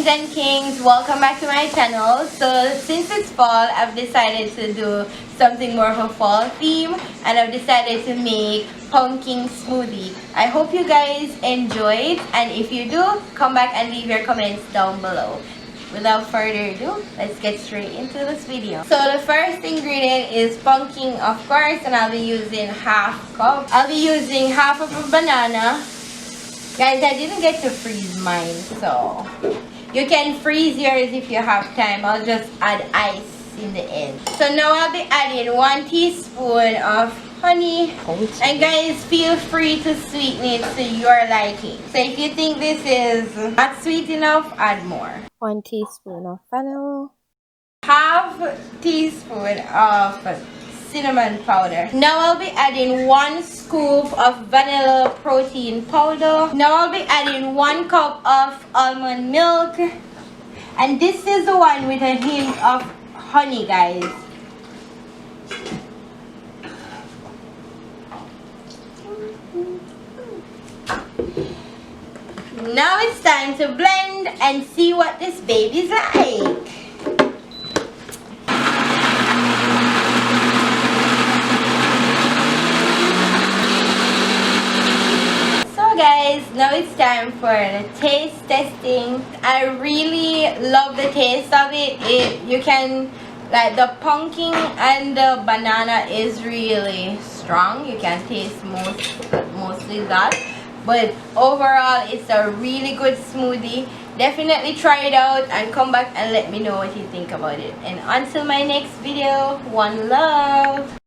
queens and kings, welcome back to my channel. So since it's fall, I've decided to do something more of a fall theme, and I've decided to make pumpkin smoothie. I hope you guys enjoyed, and if you do, come back and leave your comments down below. Without further ado, let's get straight into this video. So the first ingredient is pumpkin, of course, and I'll be using half cup. I'll be using half of a banana. Guys, I didn't get to freeze mine, so you can freeze yours if you have time. I'll just add ice in the end. So now I'll be adding 1 teaspoon of honey. And guys, feel free to sweeten it to your liking. So if you think this is not sweet enough, add more. 1 teaspoon of vanilla. Half teaspoon of cinnamon powder. Now I'll be adding 1 scoop of vanilla protein powder. Now I'll be adding 1 cup of almond milk. And this is the one with a hint of honey, guys. Now it's time to blend and see what this baby's like. Guys, now it's time for the taste testing. I really love the taste of it. You can, like, the pumpkin and the banana is really strong. You can taste mostly that, but overall it's a really good smoothie. Definitely try it out and come back and let me know what you think about it. And until my next video, one love.